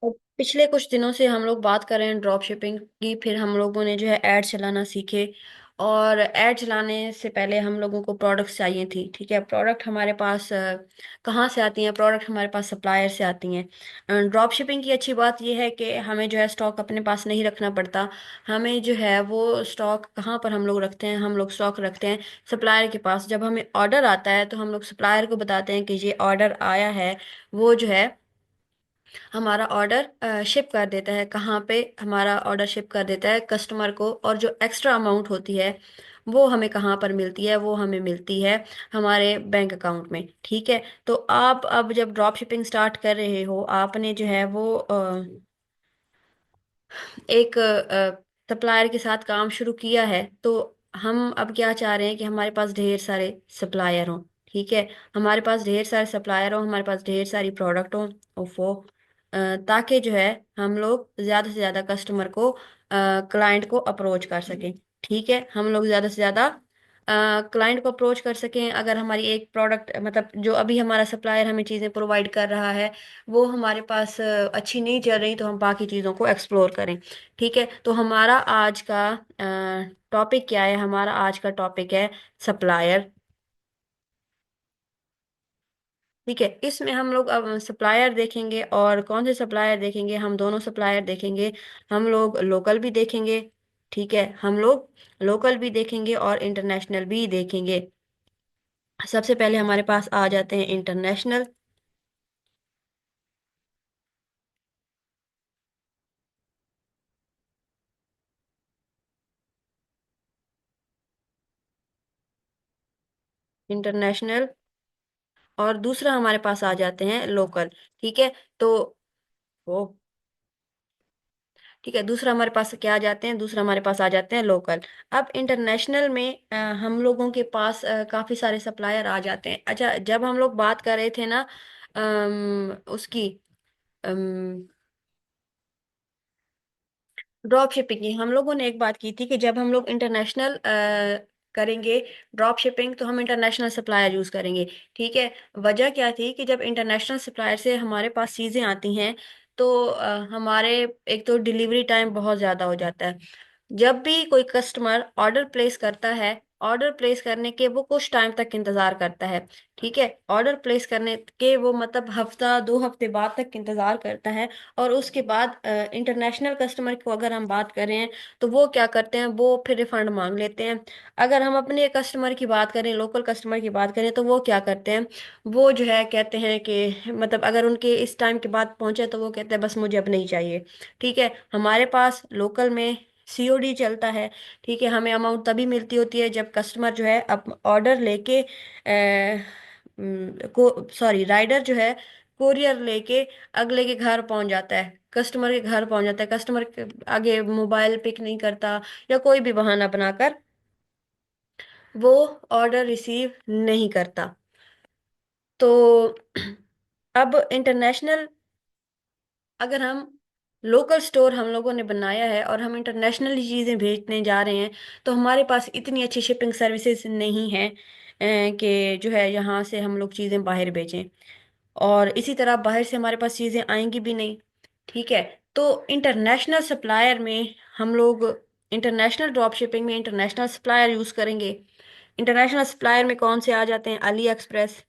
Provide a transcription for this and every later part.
और पिछले कुछ दिनों से हम लोग बात कर रहे हैं ड्रॉप शिपिंग की। फिर हम लोगों ने जो है ऐड चलाना सीखे। और ऐड चलाने से पहले हम लोगों को प्रोडक्ट्स चाहिए थी। ठीक है, प्रोडक्ट हमारे पास कहाँ से आती हैं? प्रोडक्ट हमारे पास सप्लायर से आती हैं। ड्रॉप शिपिंग की अच्छी बात यह है कि हमें जो है स्टॉक अपने पास नहीं रखना पड़ता। हमें जो है वो स्टॉक कहाँ पर हम लोग रखते हैं? हम लोग स्टॉक रखते हैं सप्लायर के पास। जब हमें ऑर्डर आता है तो हम लोग सप्लायर को बताते हैं कि ये ऑर्डर आया है। वो जो है हमारा ऑर्डर शिप कर देता है। कहाँ पे हमारा ऑर्डर शिप कर देता है? कस्टमर को। और जो एक्स्ट्रा अमाउंट होती है वो हमें कहाँ पर मिलती है? वो हमें मिलती है हमारे बैंक अकाउंट में। ठीक है, तो आप अब जब ड्रॉप शिपिंग स्टार्ट कर रहे हो, आपने जो है वो एक सप्लायर के साथ काम शुरू किया है, तो हम अब क्या चाह रहे हैं कि हमारे पास ढेर सारे सप्लायर हों। ठीक है, हमारे पास ढेर सारे सप्लायर हों, हमारे पास ढेर सारी प्रोडक्ट हों। ओफो, ताकि जो है हम लोग ज़्यादा से ज़्यादा कस्टमर को, क्लाइंट को अप्रोच कर सकें। ठीक है, हम लोग ज़्यादा से ज़्यादा क्लाइंट को अप्रोच कर सकें। अगर हमारी एक प्रोडक्ट, मतलब जो अभी हमारा सप्लायर हमें चीज़ें प्रोवाइड कर रहा है, वो हमारे पास अच्छी नहीं चल रही, तो हम बाकी चीज़ों को एक्सप्लोर करें। ठीक है, तो हमारा आज का टॉपिक क्या है? हमारा आज का टॉपिक है सप्लायर। ठीक है, इसमें हम लोग अब सप्लायर देखेंगे। और कौन से सप्लायर देखेंगे? हम दोनों सप्लायर देखेंगे। हम लोग लोकल भी देखेंगे। ठीक है, हम लोग लोकल भी देखेंगे और इंटरनेशनल भी देखेंगे। सबसे पहले हमारे पास आ जाते हैं इंटरनेशनल। इंटरनेशनल और दूसरा हमारे पास आ जाते हैं लोकल। ठीक है, तो वो, ठीक है, दूसरा हमारे पास क्या आ जाते हैं? दूसरा हमारे पास आ जाते हैं लोकल। अब इंटरनेशनल में हम लोगों के पास काफी सारे सप्लायर आ जाते हैं। अच्छा, जब हम लोग बात कर रहे थे ना उसकी ड्रॉप शिपिंग की, हम लोगों ने एक बात की थी कि जब हम लोग इंटरनेशनल करेंगे ड्रॉप शिपिंग, तो हम इंटरनेशनल सप्लायर यूज करेंगे। ठीक है, वजह क्या थी कि जब इंटरनेशनल सप्लायर से हमारे पास चीजें आती हैं, तो हमारे एक तो डिलीवरी टाइम बहुत ज्यादा हो जाता है। जब भी कोई कस्टमर ऑर्डर प्लेस करता है, ऑर्डर प्लेस करने के वो कुछ टाइम तक इंतजार करता है। ठीक है, ऑर्डर प्लेस करने के वो मतलब हफ्ता 2 हफ्ते बाद तक इंतजार करता है। और उसके बाद इंटरनेशनल कस्टमर को अगर हम बात करें, तो वो क्या करते हैं? वो फिर रिफंड मांग लेते हैं। अगर हम अपने कस्टमर की बात करें, लोकल कस्टमर की बात करें, तो वो क्या करते हैं? वो जो है कहते हैं कि मतलब अगर उनके इस टाइम के बाद पहुंचे, तो वो कहते हैं बस मुझे अब नहीं चाहिए। ठीक है, हमारे पास लोकल में सीओडी चलता है। ठीक है, हमें अमाउंट तभी मिलती होती है जब कस्टमर जो है अब ऑर्डर लेके को सॉरी राइडर जो है कोरियर लेके अगले के घर पहुंच जाता है, कस्टमर के घर पहुंच जाता है। कस्टमर के आगे मोबाइल पिक नहीं करता, या कोई भी बहाना बनाकर वो ऑर्डर रिसीव नहीं करता। तो अब इंटरनेशनल, अगर हम लोकल स्टोर हम लोगों ने बनाया है और हम इंटरनेशनली चीज़ें भेजने जा रहे हैं, तो हमारे पास इतनी अच्छी शिपिंग सर्विसेज नहीं है कि जो है यहाँ से हम लोग चीज़ें बाहर भेजें। और इसी तरह बाहर से हमारे पास चीज़ें आएंगी भी नहीं। ठीक है, तो इंटरनेशनल सप्लायर में हम लोग, इंटरनेशनल ड्रॉप शिपिंग में इंटरनेशनल सप्लायर यूज़ करेंगे। इंटरनेशनल सप्लायर में कौन से आ जाते हैं? अली एक्सप्रेस।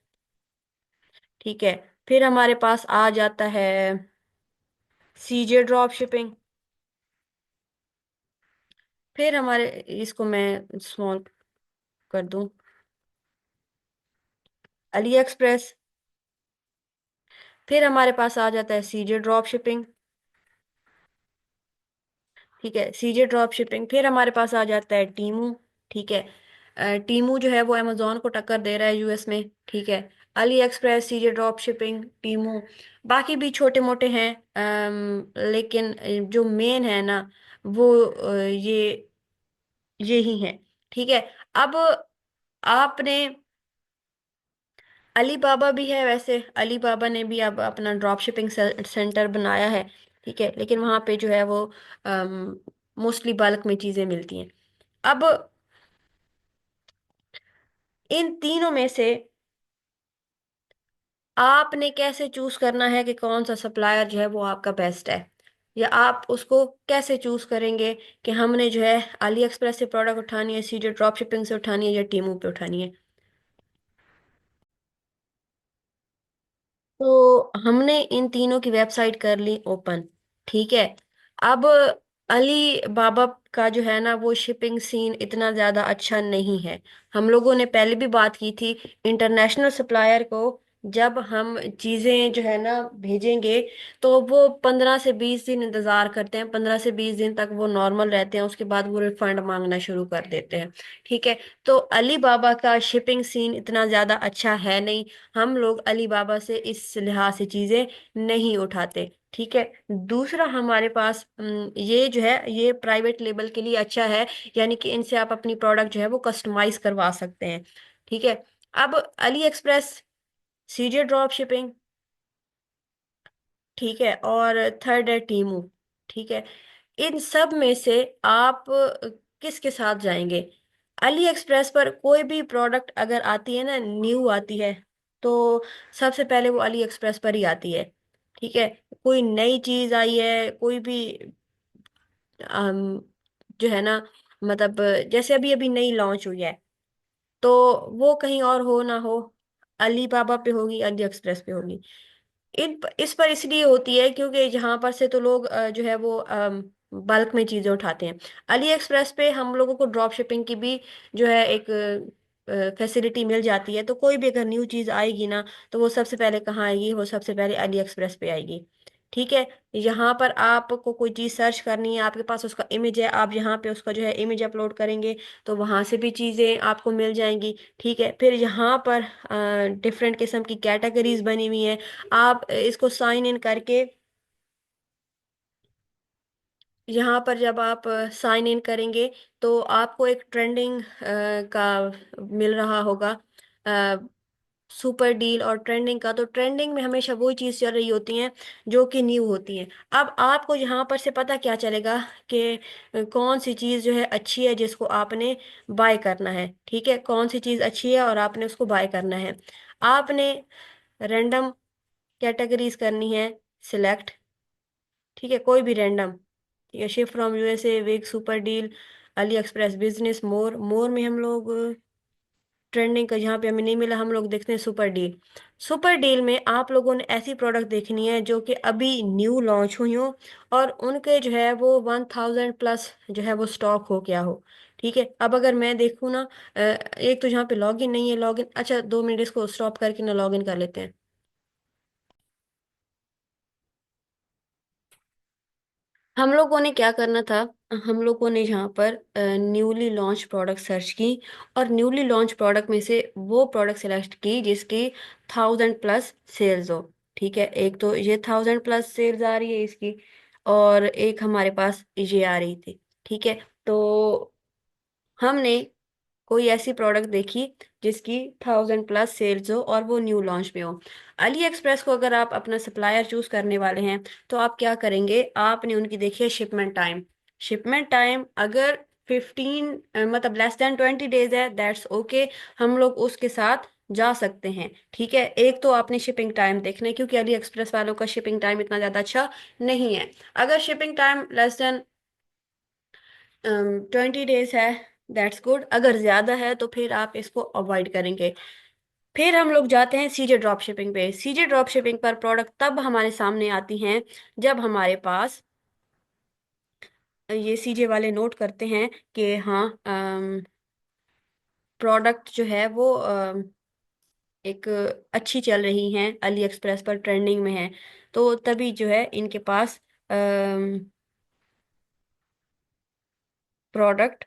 ठीक है, फिर हमारे पास आ जाता है सीजे ड्रॉप शिपिंग। फिर हमारे, इसको मैं स्मॉल कर दूं, अली एक्सप्रेस। फिर हमारे पास आ जाता है सीजे ड्रॉप शिपिंग। ठीक है, सीजे ड्रॉप शिपिंग। फिर हमारे पास आ जाता है टीमू। ठीक है, टीमू जो है वो अमेजोन को टक्कर दे रहा है यूएस में। ठीक है, अली एक्सप्रेस, सीजे ड्रॉप शिपिंग, टीमू। बाकी भी छोटे मोटे हैं, लेकिन जो मेन है ना, वो ये ही है। ठीक है, अब आपने, अली बाबा भी है वैसे। अली बाबा ने भी अब अपना ड्रॉप शिपिंग सेंटर बनाया है। ठीक है, लेकिन वहां पे जो है वो मोस्टली बल्क में चीजें मिलती हैं। अब इन तीनों में से आपने कैसे चूज करना है कि कौन सा सप्लायर जो है वो आपका बेस्ट है, या आप उसको कैसे चूज करेंगे कि हमने जो है अली एक्सप्रेस से प्रोडक्ट उठानी है, सीधे ड्रॉप शिपिंग से उठानी है, या टीमू पे उठानी है। तो हमने इन तीनों की वेबसाइट कर ली ओपन, ठीक है। अब अली बाबा का जो है ना वो शिपिंग सीन इतना ज्यादा अच्छा नहीं है। हम लोगों ने पहले भी बात की थी, इंटरनेशनल सप्लायर को जब हम चीजें जो है ना भेजेंगे, तो वो 15 से 20 दिन इंतजार करते हैं, 15 से 20 दिन तक वो नॉर्मल रहते हैं, उसके बाद वो रिफंड मांगना शुरू कर देते हैं, ठीक है। तो अली बाबा का शिपिंग सीन इतना ज्यादा अच्छा है नहीं। हम लोग अली बाबा से इस लिहाज से चीजें नहीं उठाते, ठीक है। दूसरा हमारे पास ये जो है ये प्राइवेट लेबल के लिए अच्छा है, यानी कि इनसे आप अपनी प्रोडक्ट जो है वो कस्टमाइज करवा सकते हैं, ठीक है। अब अली एक्सप्रेस, सीजे ड्रॉप शिपिंग, ठीक है, और थर्ड है टीमू, ठीक है। इन सब में से आप किसके साथ जाएंगे? अली एक्सप्रेस पर कोई भी प्रोडक्ट अगर आती है ना, न्यू आती है, तो सबसे पहले वो अली एक्सप्रेस पर ही आती है, ठीक है। कोई नई चीज आई है, कोई भी अम, जो है ना, मतलब जैसे अभी अभी नई लॉन्च हुई है, तो वो कहीं और हो ना हो, अली बाबा पे होगी, अली एक्सप्रेस पे होगी। इस पर इसलिए होती है क्योंकि जहां पर से तो लोग जो है वो बल्क में चीजें उठाते हैं। अली एक्सप्रेस पे हम लोगों को ड्रॉप शिपिंग की भी जो है एक फैसिलिटी मिल जाती है। तो कोई भी अगर न्यू चीज आएगी ना, तो वो सबसे पहले कहाँ आएगी? वो सबसे पहले अली एक्सप्रेस पे आएगी, ठीक है। यहाँ पर आपको कोई चीज सर्च करनी है, आपके पास उसका इमेज है, आप यहाँ पे उसका जो है इमेज अपलोड करेंगे, तो वहां से भी चीजें आपको मिल जाएंगी, ठीक है। फिर यहाँ पर डिफरेंट किस्म की कैटेगरीज बनी हुई हैं, आप इसको साइन इन करके, यहाँ पर जब आप साइन इन करेंगे, तो आपको एक ट्रेंडिंग का मिल रहा होगा सुपर डील और ट्रेंडिंग का। तो ट्रेंडिंग में हमेशा वही चीज़ चल रही होती हैं जो कि न्यू होती हैं। अब आपको यहाँ पर से पता क्या चलेगा कि कौन सी चीज़ जो है अच्छी है जिसको आपने बाय करना है, ठीक है। कौन सी चीज़ अच्छी है और आपने उसको बाय करना है। आपने रैंडम कैटेगरीज करनी है सिलेक्ट, ठीक है, कोई भी रैंडम, ठीक है। Shift from USA, wig, super deal, AliExpress business, more. More में हम लोग ट्रेंडिंग का जहाँ पे हमें नहीं मिला, हम लोग देखते हैं सुपर डील। सुपर डील में आप लोगों ने ऐसी प्रोडक्ट देखनी है जो कि अभी न्यू लॉन्च हुई हो, और उनके जो है वो 1000 प्लस जो है वो स्टॉक हो गया हो, ठीक है। अब अगर मैं देखूँ ना, एक तो जहाँ पे लॉगिन नहीं है, लॉगिन, अच्छा 2 मिनट इसको स्टॉप करके ना लॉगिन कर लेते हैं। हम लोगों ने क्या करना था, हम लोगों ने यहाँ पर न्यूली लॉन्च प्रोडक्ट सर्च की, और न्यूली लॉन्च प्रोडक्ट में से वो प्रोडक्ट सेलेक्ट की जिसकी 1000 प्लस सेल्स हो, ठीक है। एक तो ये 1000 प्लस सेल्स आ रही है इसकी, और एक हमारे पास ये आ रही थी, ठीक है। तो हमने कोई ऐसी प्रोडक्ट देखी जिसकी 1000 प्लस सेल्स हो और वो न्यू लॉन्च में हो। अली एक्सप्रेस को अगर आप अपना सप्लायर चूज करने वाले हैं, तो आप क्या करेंगे? आपने उनकी देखी है शिपमेंट टाइम। शिपमेंट टाइम अगर 15 मतलब लेस देन 20 डेज है, दैट्स ओके, हम लोग उसके साथ जा सकते हैं, ठीक है। एक तो आपने शिपिंग टाइम देखना है, क्योंकि अली एक्सप्रेस वालों का शिपिंग टाइम इतना ज़्यादा अच्छा नहीं है। अगर shipping time less than 20 days है, दैट्स गुड। अगर ज्यादा है तो फिर आप इसको अवॉइड करेंगे। फिर हम लोग जाते हैं सीजे ड्रॉप शिपिंग पे। सीजे ड्रॉप शिपिंग पर प्रोडक्ट तब हमारे सामने आती हैं जब हमारे पास ये सीजे वाले नोट करते हैं कि हाँ प्रोडक्ट जो है वो एक अच्छी चल रही हैं, अली एक्सप्रेस पर ट्रेंडिंग में है, तो तभी जो है इनके पास प्रोडक्ट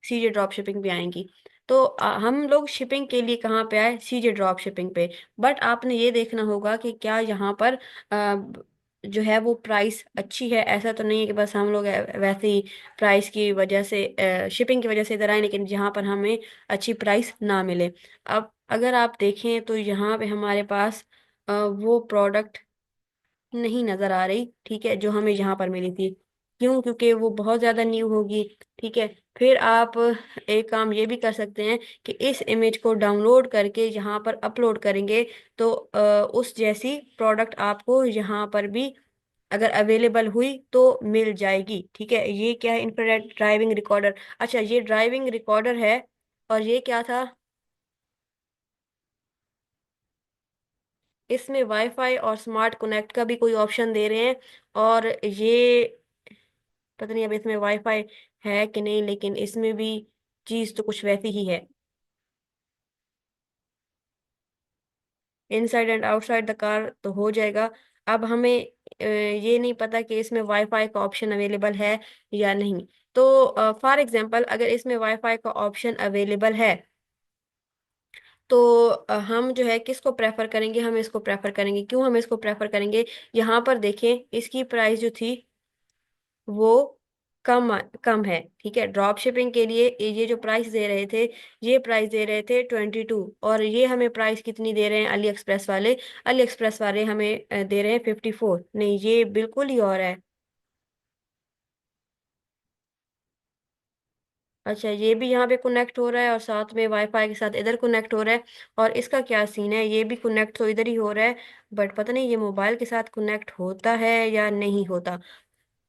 सीजे ड्रॉप शिपिंग पे आएंगी। तो हम लोग शिपिंग के लिए कहाँ पे आए? सीजे ड्रॉप शिपिंग पे। बट आपने ये देखना होगा कि क्या यहाँ पर जो है वो प्राइस अच्छी है। ऐसा तो नहीं है कि बस हम लोग वैसे ही प्राइस की वजह से, शिपिंग की वजह से इधर आए, लेकिन जहाँ पर हमें अच्छी प्राइस ना मिले। अब अगर आप देखें तो यहाँ पे हमारे पास वो प्रोडक्ट नहीं नजर आ रही, ठीक है, जो हमें यहाँ पर मिली थी। क्यों? क्योंकि वो बहुत ज्यादा न्यू होगी, ठीक है। फिर आप एक काम ये भी कर सकते हैं कि इस इमेज को डाउनलोड करके यहाँ पर अपलोड करेंगे तो उस जैसी प्रोडक्ट आपको यहाँ पर भी अगर अवेलेबल हुई तो मिल जाएगी। ठीक है, ये क्या है? Infrared driving recorder. अच्छा, ये ड्राइविंग रिकॉर्डर है। और ये क्या था? इसमें वाईफाई और स्मार्ट कनेक्ट का भी कोई ऑप्शन दे रहे हैं। और ये पता नहीं अब इसमें वाईफाई है कि नहीं, लेकिन इसमें भी चीज तो कुछ वैसी ही है। Inside and outside the car तो हो जाएगा। अब हमें ये नहीं पता कि इसमें वाईफाई का ऑप्शन अवेलेबल है या नहीं। तो फॉर एग्जांपल अगर इसमें वाईफाई का ऑप्शन अवेलेबल है तो हम जो है किसको प्रेफर करेंगे? हम इसको प्रेफर करेंगे। क्यों हम इसको प्रेफर करेंगे? यहाँ पर देखें, इसकी प्राइस जो थी वो कम कम है। ठीक है, ड्रॉप शिपिंग के लिए ये जो प्राइस दे रहे थे, ये प्राइस दे रहे थे 22। और ये हमें प्राइस कितनी दे रहे हैं अली एक्सप्रेस वाले? अली एक्सप्रेस वाले हमें दे रहे हैं 54। नहीं, ये बिल्कुल ही और है। अच्छा, ये भी यहाँ पे कनेक्ट हो रहा है और साथ में वाईफाई के साथ इधर कनेक्ट हो रहा है। और इसका क्या सीन है? ये भी कनेक्ट तो इधर ही हो रहा है, बट पता नहीं ये मोबाइल के साथ कनेक्ट होता है या नहीं होता।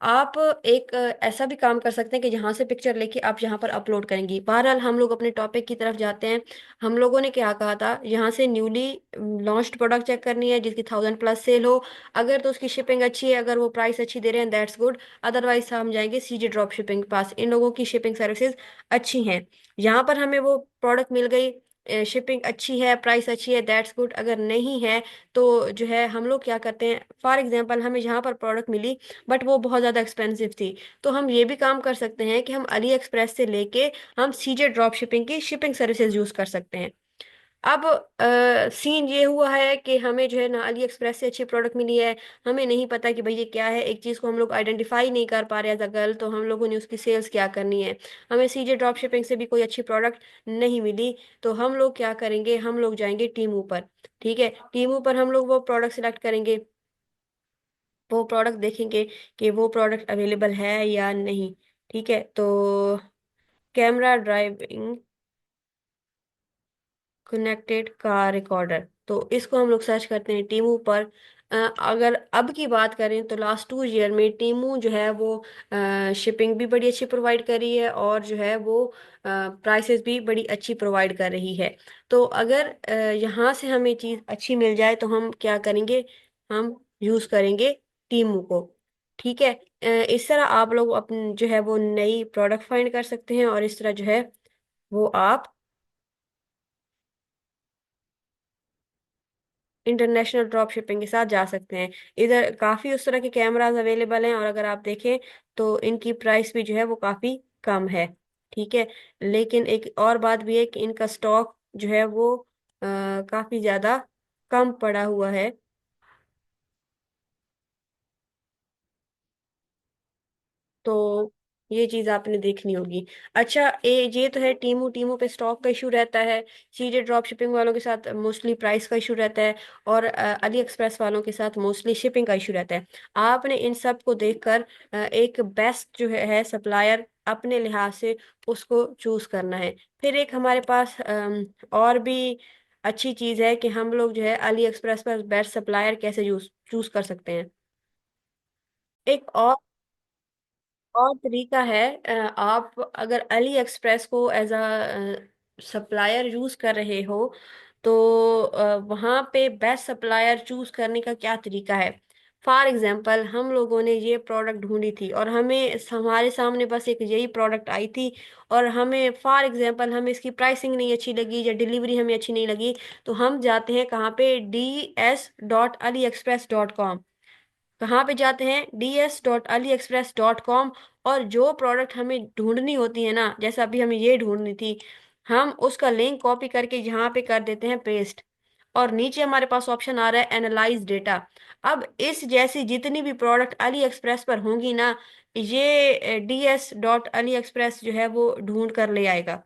आप एक ऐसा भी काम कर सकते हैं कि जहां से पिक्चर लेके आप यहाँ पर अपलोड करेंगी। बहरहाल हम लोग अपने टॉपिक की तरफ जाते हैं। हम लोगों ने क्या कहा था? यहाँ से न्यूली लॉन्च्ड प्रोडक्ट चेक करनी है जिसकी 1000+ सेल हो। अगर तो उसकी शिपिंग अच्छी है, अगर वो प्राइस अच्छी दे रहे हैं, दैट्स गुड। अदरवाइज हम जाएंगे सीजी ड्रॉप शिपिंग के पास। इन लोगों की शिपिंग सर्विसेज अच्छी हैं। यहाँ पर हमें वो प्रोडक्ट मिल गई, शिपिंग अच्छी है, प्राइस अच्छी है, दैट्स गुड। अगर नहीं है तो जो है हम लोग क्या करते हैं? फॉर एग्जांपल हमें यहाँ पर प्रोडक्ट मिली बट वो बहुत ज़्यादा एक्सपेंसिव थी, तो हम ये भी काम कर सकते हैं कि हम अली एक्सप्रेस से लेके हम सीजे ड्रॉप शिपिंग की शिपिंग सर्विसेज यूज़ कर सकते हैं। अब सीन ये हुआ है कि हमें जो है ना अली एक्सप्रेस से अच्छी प्रोडक्ट मिली है। हमें नहीं पता कि भाई ये क्या है, एक चीज़ को हम लोग आइडेंटिफाई नहीं कर पा रहे एज अ गर्ल, तो हम लोगों ने उसकी सेल्स क्या करनी है? हमें सीजे ड्रॉप शिपिंग से भी कोई अच्छी प्रोडक्ट नहीं मिली, तो हम लोग क्या करेंगे? हम लोग जाएंगे टीमू पर। ठीक है, टीमू पर हम लोग वो प्रोडक्ट सिलेक्ट करेंगे, वो प्रोडक्ट देखेंगे कि वो प्रोडक्ट अवेलेबल है या नहीं। ठीक है, तो camera driving connected car recorder, तो इसको हम लोग सर्च करते हैं टीमू पर। अगर अब की बात करें तो लास्ट 2 ईयर में टीमू जो है वो शिपिंग भी बड़ी अच्छी प्रोवाइड कर रही है और जो है वो प्राइसेस भी बड़ी अच्छी प्रोवाइड कर रही है। तो अगर यहाँ से हमें चीज़ अच्छी मिल जाए तो हम क्या करेंगे? हम यूज़ करेंगे टीमू को। ठीक है, इस तरह आप लोग अपने जो है वो नई प्रोडक्ट फाइंड कर सकते हैं और इस तरह जो है वो आप इंटरनेशनल ड्रॉप शिपिंग के साथ जा सकते हैं। इधर काफ़ी उस तरह के कैमराज अवेलेबल हैं और अगर आप देखें तो इनकी प्राइस भी जो है वो काफ़ी कम है। ठीक है, लेकिन एक और बात भी है कि इनका स्टॉक जो है वो काफ़ी ज़्यादा कम पड़ा हुआ है। तो ये चीज आपने देखनी होगी। अच्छा, ये तो है टीमू। टीमू पे स्टॉक का इशू रहता है। सीधे ड्रॉप शिपिंग वालों के साथ मोस्टली प्राइस का इशू रहता है। और अली एक्सप्रेस वालों के साथ मोस्टली शिपिंग का इशू रहता है। आपने इन सब को देखकर एक बेस्ट जो है सप्लायर अपने लिहाज से उसको चूज करना है। फिर एक हमारे पास और भी अच्छी चीज है कि हम लोग जो है अली एक्सप्रेस पर बेस्ट सप्लायर कैसे चूज चूज कर सकते हैं। एक और तरीका है, आप अगर अली एक्सप्रेस को एज अ सप्लायर यूज कर रहे हो तो वहाँ पे बेस्ट सप्लायर चूज करने का क्या तरीका है? फॉर एग्जांपल हम लोगों ने ये प्रोडक्ट ढूंढी थी और हमें हमारे सामने बस एक यही प्रोडक्ट आई थी। और हमें फॉर एग्जांपल हमें इसकी प्राइसिंग नहीं अच्छी लगी या डिलीवरी हमें अच्छी नहीं लगी, तो हम जाते हैं कहाँ पे? ds.aliexpress.com। कहाँ पे जाते हैं? ds.aliexpress.com। और जो प्रोडक्ट हमें ढूंढनी होती है ना, जैसे अभी हमें ये ढूंढनी थी, हम उसका लिंक कॉपी करके यहाँ पे कर देते हैं पेस्ट। और नीचे हमारे पास ऑप्शन आ रहा है एनालाइज डेटा। अब इस जैसी जितनी भी प्रोडक्ट अली एक्सप्रेस पर होंगी ना, ये ds.ali express जो है वो ढूंढ कर ले आएगा।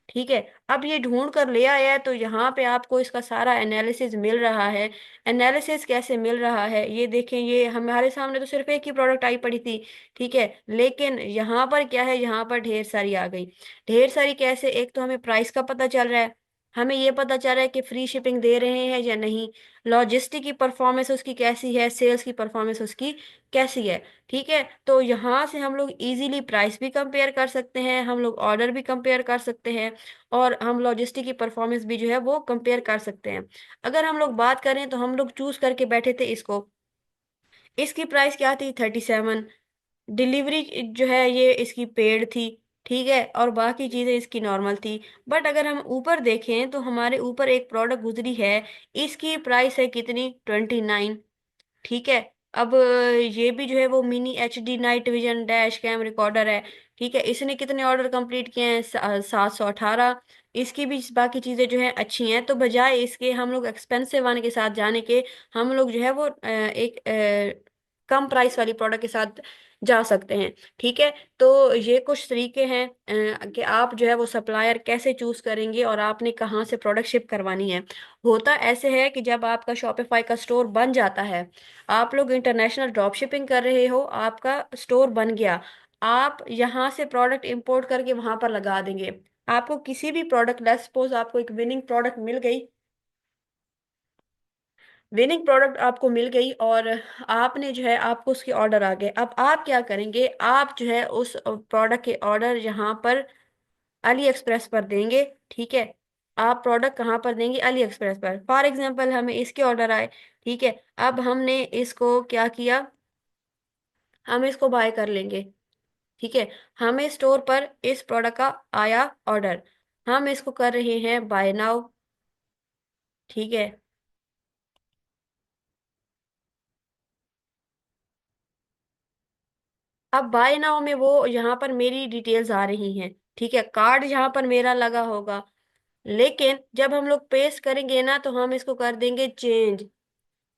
ठीक है। अब ये ढूंढ कर ले आया है तो यहाँ पे आपको इसका सारा एनालिसिस मिल रहा है। एनालिसिस कैसे मिल रहा है ये देखें, ये हमारे सामने तो सिर्फ एक ही प्रोडक्ट आई पड़ी थी। ठीक है, लेकिन यहाँ पर क्या है, यहाँ पर ढेर सारी आ गई। ढेर सारी कैसे, एक तो हमें प्राइस का पता चल रहा है, हमें ये पता चल रहा है कि फ्री शिपिंग दे रहे हैं या नहीं, लॉजिस्टिक की परफॉर्मेंस उसकी कैसी है, सेल्स की परफॉर्मेंस उसकी कैसी है। ठीक है, तो यहाँ से हम लोग इजीली प्राइस भी कंपेयर कर सकते हैं, हम लोग ऑर्डर भी कंपेयर कर सकते हैं, और हम लॉजिस्टिक की परफॉर्मेंस भी जो है वो कंपेयर कर सकते हैं। अगर हम लोग बात करें तो हम लोग चूज करके बैठे थे इसको, इसकी प्राइस क्या थी, 37। डिलीवरी जो है ये इसकी पेड थी। ठीक है, और बाकी चीजें इसकी नॉर्मल थी। बट अगर हम ऊपर देखें तो हमारे ऊपर एक प्रोडक्ट गुजरी है, इसकी प्राइस है कितनी, 29। ठीक है, अब ये भी जो है वो mini HD night vision dash cam recorder है। ठीक है, इसने कितने ऑर्डर कंप्लीट किए हैं, 718। इसकी भी बाकी चीजें जो है अच्छी हैं, तो बजाय इसके हम लोग एक्सपेंसिव वन के साथ जाने के, हम लोग जो है वो एक कम प्राइस वाली प्रोडक्ट के साथ जा सकते हैं। ठीक है, तो ये कुछ तरीके हैं कि आप जो है वो सप्लायर कैसे चूज करेंगे और आपने कहाँ से प्रोडक्ट शिप करवानी है। होता ऐसे है कि जब आपका शॉपिफाई का स्टोर बन जाता है, आप लोग इंटरनेशनल ड्रॉप शिपिंग कर रहे हो, आपका स्टोर बन गया, आप यहाँ से प्रोडक्ट इंपोर्ट करके वहां पर लगा देंगे। आपको किसी भी प्रोडक्ट, लेट्स सपोज आपको एक विनिंग प्रोडक्ट मिल गई, विनिंग प्रोडक्ट आपको मिल गई और आपने जो है, आपको उसके ऑर्डर आ गए, अब आप क्या करेंगे, आप जो है उस प्रोडक्ट के ऑर्डर यहाँ पर अली एक्सप्रेस पर देंगे। ठीक है, आप प्रोडक्ट कहाँ पर देंगे, अली एक्सप्रेस पर। फॉर एग्जांपल हमें इसके ऑर्डर आए। ठीक है, अब हमने इसको क्या किया, हम इसको बाय कर लेंगे। ठीक है, हमें स्टोर पर इस प्रोडक्ट का आया ऑर्डर, हम इसको कर रहे हैं बाय नाउ। ठीक है, अब बाय नाउ में वो यहाँ पर मेरी डिटेल्स आ रही हैं। ठीक है, कार्ड यहाँ पर मेरा लगा होगा, लेकिन जब हम लोग पेस्ट करेंगे ना तो हम इसको कर देंगे चेंज।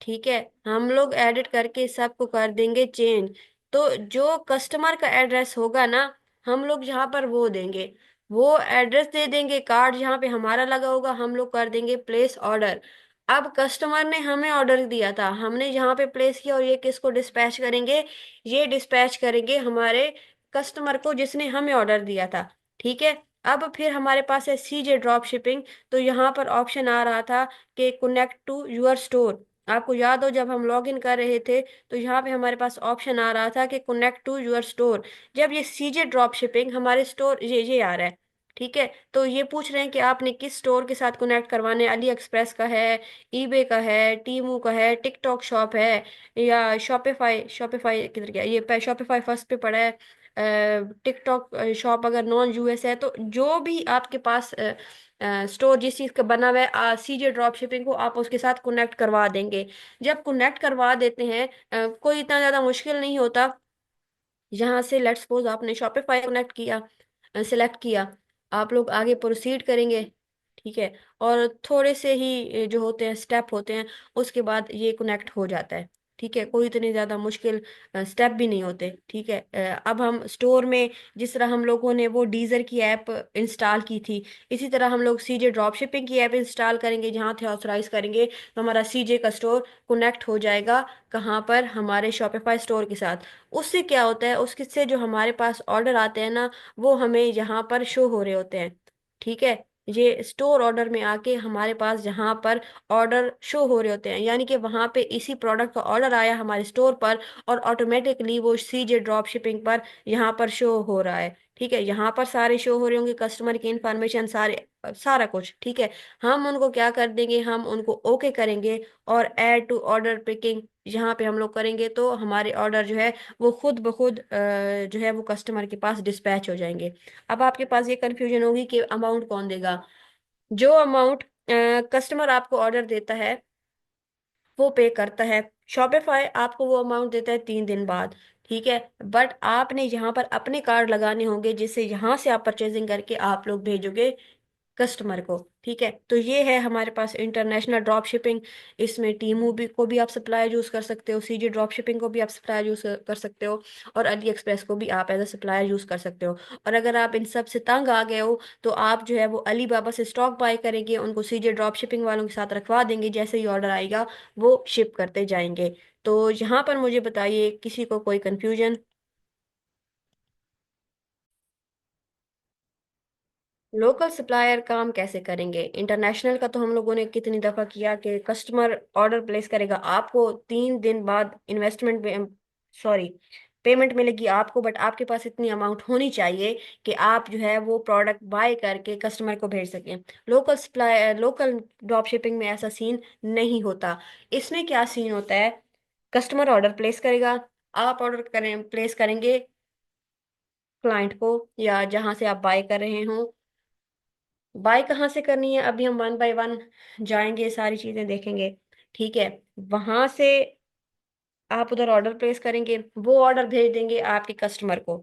ठीक है, हम लोग एडिट करके सबको कर देंगे चेंज। तो जो कस्टमर का एड्रेस होगा ना, हम लोग यहाँ पर वो देंगे, वो एड्रेस दे देंगे। कार्ड जहाँ पे हमारा लगा होगा हम लोग कर देंगे प्लेस ऑर्डर। अब कस्टमर ने हमें ऑर्डर दिया था, हमने यहाँ पे प्लेस किया, और ये किसको डिस्पैच करेंगे, ये डिस्पैच करेंगे हमारे कस्टमर को जिसने हमें ऑर्डर दिया था। ठीक है, अब फिर हमारे पास है CJ ड्रॉप शिपिंग। तो यहाँ पर ऑप्शन आ रहा था कि कनेक्ट टू यूर स्टोर। आपको याद हो जब हम लॉग इन कर रहे थे तो यहाँ पे हमारे पास ऑप्शन आ रहा था कि कनेक्ट टू यूर स्टोर। जब ये CJ ड्रॉप शिपिंग हमारे स्टोर, ये आ रहा है। ठीक है, तो ये पूछ रहे हैं कि आपने किस स्टोर के साथ कनेक्ट करवाने, अली एक्सप्रेस का है, ईबे का है, टीमू का है, टिकटॉक शॉप है, या शॉपिफाई, शॉपिफाई किधर गया, ये शॉपिफाई फर्स्ट पे पड़ा है। टिकटॉक शॉप अगर नॉन US है, तो जो भी आपके पास स्टोर जिस चीज का बना हुआ है, CJ ड्रॉप शिपिंग को आप उसके साथ कनेक्ट करवा देंगे। जब कनेक्ट करवा देते हैं, कोई इतना ज्यादा मुश्किल नहीं होता। यहाँ से लेट्स सपोज आपने शॉपिफाई कनेक्ट किया, सिलेक्ट किया, आप लोग आगे प्रोसीड करेंगे। ठीक है, और थोड़े से ही जो होते हैं स्टेप होते हैं, उसके बाद ये कनेक्ट हो जाता है। ठीक है, कोई इतने ज़्यादा मुश्किल स्टेप भी नहीं होते। ठीक है, अब हम स्टोर में जिस तरह हम लोगों ने वो डीजर की ऐप इंस्टॉल की थी, इसी तरह हम लोग CJ ड्रॉप शिपिंग की ऐप इंस्टॉल करेंगे, जहाँ थे ऑथराइज करेंगे तो हमारा CJ का स्टोर कनेक्ट हो जाएगा, कहाँ पर, हमारे शॉपिफाई स्टोर के साथ। उससे क्या होता है, उसके से जो हमारे पास ऑर्डर आते हैं ना, वो हमें यहाँ पर शो हो रहे होते हैं। ठीक है, ये स्टोर ऑर्डर में आके हमारे पास जहाँ पर ऑर्डर शो हो रहे होते हैं, यानी कि वहाँ पे इसी प्रोडक्ट का ऑर्डर आया हमारे स्टोर पर, और ऑटोमेटिकली वो CJ ड्रॉप शिपिंग पर यहाँ पर शो हो रहा है। ठीक है, यहाँ पर सारे शो हो रहे होंगे, कस्टमर की इंफॉर्मेशन, सारे सारा कुछ। ठीक है, हम उनको क्या कर देंगे, हम उनको ओके करेंगे, और ऐड टू ऑर्डर पिकिंग यहाँ पे हम लोग करेंगे, तो हमारे ऑर्डर जो है वो खुद ब खुद जो है वो कस्टमर के पास डिस्पैच हो जाएंगे। अब आपके पास ये कंफ्यूजन होगी कि अमाउंट कौन देगा। जो अमाउंट कस्टमर आपको ऑर्डर देता है वो पे करता है, शॉपिफाई आपको वो अमाउंट देता है 3 दिन बाद। ठीक है, बट आपने यहाँ पर अपने कार्ड लगाने होंगे, जिससे यहाँ से आप परचेजिंग करके आप लोग भेजोगे कस्टमर को। ठीक है, तो ये है हमारे पास इंटरनेशनल ड्रॉप शिपिंग। इसमें टीमू भी को भी आप सप्लायर यूज कर सकते हो, सीजी ड्रॉप शिपिंग को भी आप सप्लायर यूज कर सकते हो, और अली एक्सप्रेस को भी आप एज अ सप्लायर यूज कर सकते हो। और अगर आप इन सब से तंग आ गए हो तो आप जो है वो अली बाबा से स्टॉक बाय करेंगे, उनको सीजे ड्रॉप शिपिंग वालों के साथ रखवा देंगे, जैसे ही ऑर्डर आएगा वो शिप करते जाएंगे। तो यहाँ पर मुझे बताइए, किसी को कोई कंफ्यूजन? लोकल सप्लायर काम कैसे करेंगे? इंटरनेशनल का तो हम लोगों ने कितनी दफा किया कि कस्टमर ऑर्डर प्लेस करेगा, आपको 3 दिन बाद इन्वेस्टमेंट में, सॉरी, पेमेंट मिलेगी आपको, बट आपके पास इतनी अमाउंट होनी चाहिए कि आप जो है वो प्रोडक्ट बाय करके कस्टमर को भेज सकें। Local supply, local drop shipping में ऐसा सीन नहीं होता। इसमें क्या सीन होता है, कस्टमर ऑर्डर प्लेस करेगा, आप ऑर्डर करें प्लेस करेंगे क्लाइंट को, या जहां से आप बाय कर रहे हो। बाय कहाँ से करनी है, अभी हम वन बाय वन जाएंगे, सारी चीजें देखेंगे। ठीक है, वहां से आप उधर ऑर्डर प्लेस करेंगे, वो ऑर्डर भेज देंगे आपके कस्टमर को।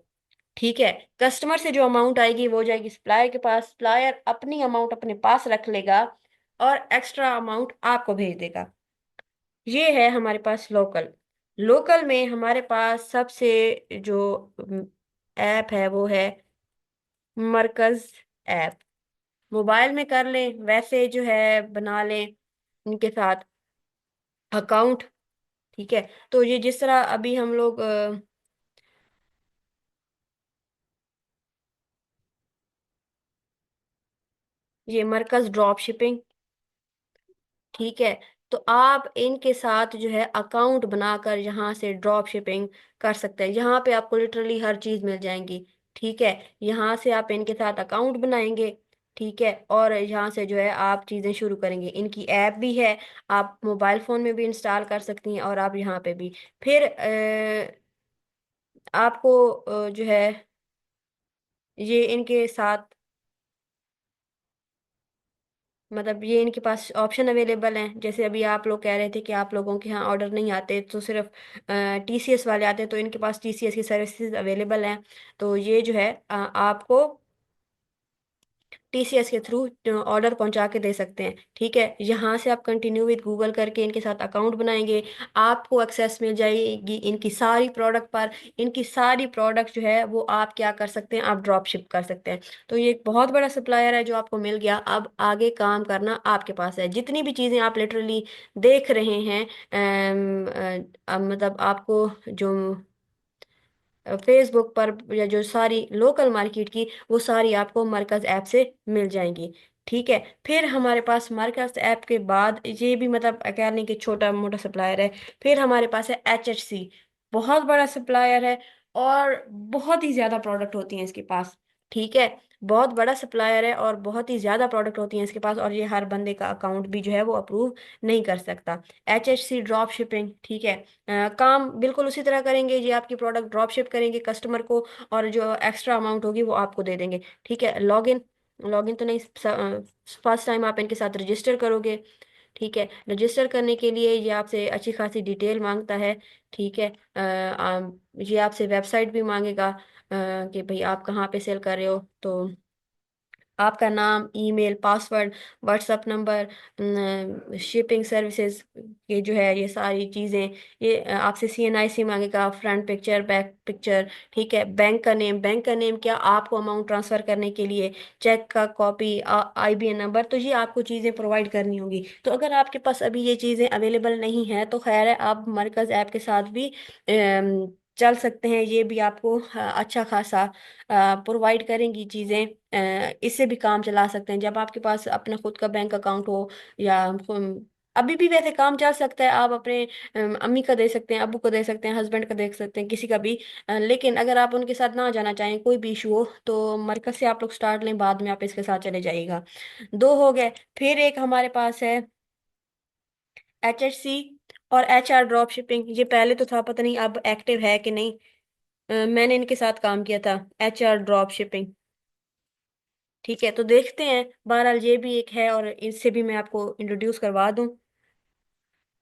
ठीक है, कस्टमर से जो अमाउंट आएगी वो जाएगी सप्लायर के पास, सप्लायर अपनी अमाउंट अपने पास रख लेगा और एक्स्ट्रा अमाउंट आपको भेज देगा। ये है हमारे पास लोकल। लोकल में हमारे पास सबसे जो ऐप है वो है मरकज ऐप। मोबाइल में कर लें, वैसे जो है बना लें उनके साथ अकाउंट। ठीक है, तो ये जिस तरह अभी हम लोग ये मरकज ड्रॉप शिपिंग, ठीक है, तो आप इनके साथ जो है अकाउंट बनाकर यहाँ से ड्रॉप शिपिंग कर सकते हैं। यहाँ पे आपको लिटरली हर चीज मिल जाएंगी। ठीक है, यहाँ से आप इनके साथ अकाउंट बनाएंगे। ठीक है, और यहाँ से जो है आप चीजें शुरू करेंगे। इनकी ऐप भी है, आप मोबाइल फोन में भी इंस्टॉल कर सकती हैं, और आप यहाँ पे भी। फिर आपको जो है ये इनके साथ, मतलब ये इनके पास ऑप्शन अवेलेबल हैं। जैसे अभी आप लोग कह रहे थे कि आप लोगों के यहाँ ऑर्डर नहीं आते, तो सिर्फ टीसीएस वाले आते हैं, तो इनके पास टीसीएस की सर्विसेज अवेलेबल हैं। तो ये जो है आपको टीसीएस के थ्रू ऑर्डर पहुंचा के दे सकते हैं। ठीक है, यहाँ से आप कंटिन्यू विद गूगल करके इनके साथ अकाउंट बनाएंगे, आपको एक्सेस मिल जाएगी इनकी सारी प्रोडक्ट पर। इनकी सारी प्रोडक्ट जो है वो आप क्या कर सकते हैं, आप ड्रॉप शिप कर सकते हैं। तो ये एक बहुत बड़ा सप्लायर है जो आपको मिल गया। अब आगे काम करना आपके पास है। जितनी भी चीज़ें आप लिटरली देख रहे हैं, मतलब आपको जो फेसबुक पर या जो सारी लोकल मार्केट की, वो सारी आपको मरकज ऐप से मिल जाएंगी। ठीक है, फिर हमारे पास मरकज ऐप के बाद ये भी मतलब कह लें कि छोटा मोटा सप्लायर है। फिर हमारे पास है एचएचसी, बहुत बड़ा सप्लायर है, और बहुत ही ज्यादा प्रोडक्ट होती हैं इसके पास। ठीक है, बहुत बड़ा सप्लायर है और बहुत ही ज्यादा प्रोडक्ट होती हैं इसके पास, और ये हर बंदे का अकाउंट भी जो है वो अप्रूव नहीं कर सकता। एचएचसी ड्रॉप शिपिंग, ठीक है, काम बिल्कुल उसी तरह करेंगे, ये आपकी प्रोडक्ट ड्रॉप शिप करेंगे कस्टमर को, और जो एक्स्ट्रा अमाउंट होगी वो आपको दे देंगे। ठीक है, लॉगिन, लॉगिन तो नहीं, फर्स्ट टाइम आप इनके साथ रजिस्टर करोगे। ठीक है, रजिस्टर करने के लिए ये आपसे अच्छी खासी डिटेल मांगता है। ठीक है, ये आपसे वेबसाइट भी मांगेगा, कि भाई आप कहाँ पे सेल कर रहे हो। तो आपका नाम, email, password, WhatsApp number, shipping services, ये जो है ये सारी चीज़ें, ये आपसे सीएनआईसी मांगेगा, फ्रंट पिक्चर, बैक पिक्चर। ठीक है, बैंक का नेम, बैंक का नेम क्या, आपको अमाउंट ट्रांसफ़र करने के लिए चेक का कॉपी, आईबीएन नंबर, तो ये आपको चीज़ें प्रोवाइड करनी होगी। तो अगर आपके पास अभी ये चीज़ें अवेलेबल नहीं है तो खैर है, आप मरकज़ ऐप के साथ भी चल सकते हैं। ये भी आपको अच्छा खासा प्रोवाइड करेंगी चीज़ें। इससे भी काम चला सकते हैं जब आपके पास अपना खुद का बैंक अकाउंट हो, या अभी भी वैसे काम चल सकता है। आप अपने अम्मी का दे सकते हैं, अबू को दे सकते हैं, हस्बैंड का दे सकते हैं, किसी का भी। लेकिन अगर आप उनके साथ ना जाना चाहें, कोई भी इशू हो, तो मरकज से आप लोग स्टार्ट लें, बाद में आप इसके साथ चले जाइएगा। दो हो गए। फिर एक हमारे पास है एचएचसी और एचआर ड्रॉप शिपिंग। ये पहले तो था, पता नहीं अब एक्टिव है कि नहीं। मैंने इनके साथ काम किया था, एचआर ड्रॉप शिपिंग। ठीक है, तो देखते हैं, बहरहाल ये भी एक है, और इससे भी मैं आपको इंट्रोड्यूस करवा दूं।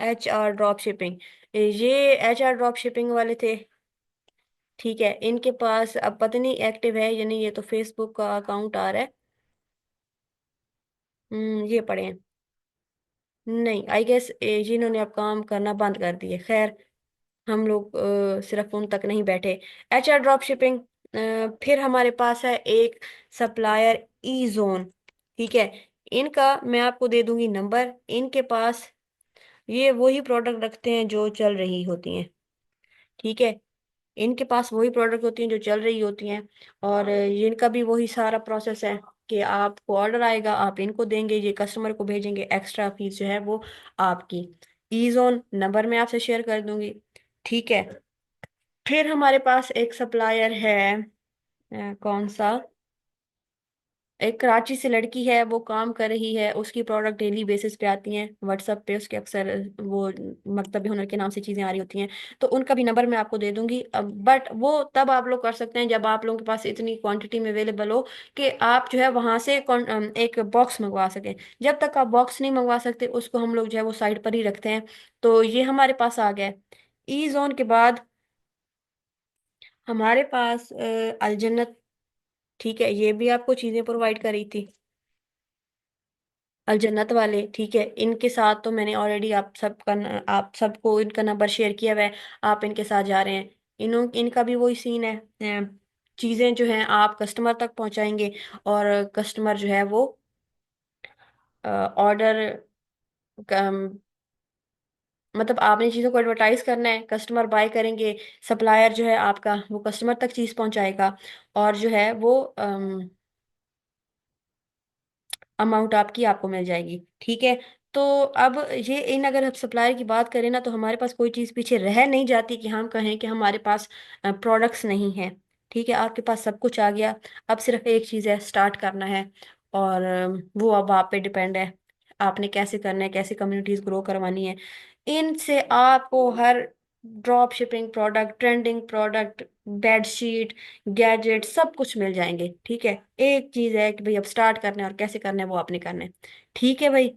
एच आर ड्रॉप शिपिंग, ये एच आर ड्रॉप शिपिंग वाले थे। ठीक है, इनके पास अब पता नहीं एक्टिव है या नहीं, ये तो फेसबुक का अकाउंट आ रहा है। ये पड़े हैं। नहीं, आई गेस जिन्होंने अब काम करना बंद कर दिए। खैर, हम लोग सिर्फ उन तक नहीं बैठे। HR drop shipping. फिर हमारे पास है एक सप्लायर, ई जोन। ठीक है। इनका मैं आपको दे दूंगी नंबर। इनके पास ये वही प्रोडक्ट रखते हैं जो चल रही होती हैं। ठीक है। इनके पास वही प्रोडक्ट होती हैं जो चल रही होती हैं। और इनका भी वही सारा प्रोसेस है कि आपको ऑर्डर आएगा, आप इनको देंगे, ये कस्टमर को भेजेंगे, एक्स्ट्रा फीस जो है वो आपकी। ई जोन नंबर मैं आपसे शेयर कर दूंगी। ठीक है। फिर हमारे पास एक सप्लायर है, कौन सा, एक कराची से लड़की है, वो काम कर रही है, उसकी प्रोडक्ट डेली बेसिस पे आती हैं व्हाट्सएप पे, उसके अक्सर वो मकतब हुनर के नाम से चीज़ें आ रही होती हैं। तो उनका भी नंबर मैं आपको दे दूंगी। बट वो तब आप लोग कर सकते हैं जब आप लोगों के पास इतनी क्वांटिटी में अवेलेबल हो कि आप जो है वहां से एक बॉक्स मंगवा सकें। जब तक आप बॉक्स नहीं मंगवा सकते, उसको हम लोग जो है वो साइड पर ही रखते हैं। तो ये हमारे पास आ गया। ई जोन के बाद हमारे पास अलजन्नत। ठीक है, ये भी आपको चीजें प्रोवाइड करी थी। अलजन्नत वाले, ठीक है, इनके साथ तो मैंने ऑलरेडी आप सबको इनका नंबर शेयर किया हुआ है। आप इनके साथ जा रहे हैं। इनका भी वही सीन है। चीजें जो हैं आप कस्टमर तक पहुंचाएंगे, और कस्टमर जो है वो ऑर्डर, मतलब आपने चीज़ों को एडवर्टाइज करना है, कस्टमर बाय करेंगे, सप्लायर जो है आपका वो कस्टमर तक चीज़ पहुंचाएगा, और जो है वो अमाउंट आपकी आपको मिल जाएगी। ठीक है। तो अब ये इन अगर हम सप्लायर की बात करें ना, तो हमारे पास कोई चीज़ पीछे रह नहीं जाती कि हम कहें कि हमारे पास प्रोडक्ट्स नहीं है। ठीक है, आपके पास सब कुछ आ गया। अब सिर्फ एक चीज़ है, स्टार्ट करना है। और वो अब आप पे डिपेंड है, आपने कैसे करना है, कैसे कम्युनिटीज ग्रो करवानी है। इनसे आपको हर drop shipping product, trending product, bedsheet, gadget, सब कुछ मिल जाएंगे। ठीक है। एक चीज है कि भाई अब स्टार्ट करना है, और कैसे करना है वो आपने करना है। ठीक है भाई।